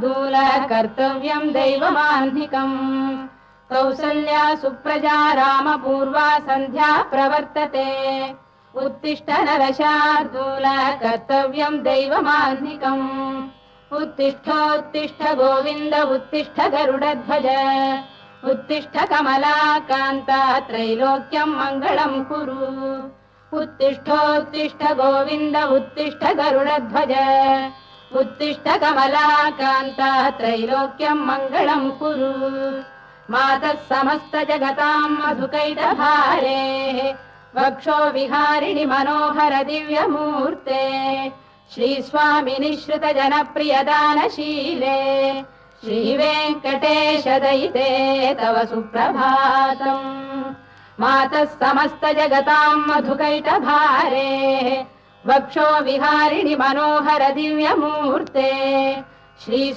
शार्दूल कर्तव्यम् दैवमाह्निकम् कौसल्या सुप्रजा रामपूर्वा सन्ध्या प्रवर्तते उत्तिष्ठ नरशार्दूल कर्तव्यम् दैवमाह्निकम् उत्तिष्ठोत्तिष्ठ गोविन्द उत्तिष्ठ गरुडध्वज उत्तिष्ठ कमलाकान्ता त्रैलोक्यम् मङ्गलम् कुरु उत्तिष्ठोत्तिष्ठ गोविन्द उत्तिष्ठ गरुडध्वज उत्तिष्ठ कमलाकान्ता त्रैलोक्यम् मङ्गलम् कुरु मातः समस्त जगताम् मधुकैटभारेः वक्षो विहारिणि मनोहर दिव्यमूर्ते श्रीस्वामिनि श्रुत जनप्रियदानशीले श्रीवेङ्कटेश दयिते तव सुप्रभातम् मातः समस्त जगताम् मधुकैटभारेः वक्षो विहारिणि मनोहर दिव्यमूर्ते श्री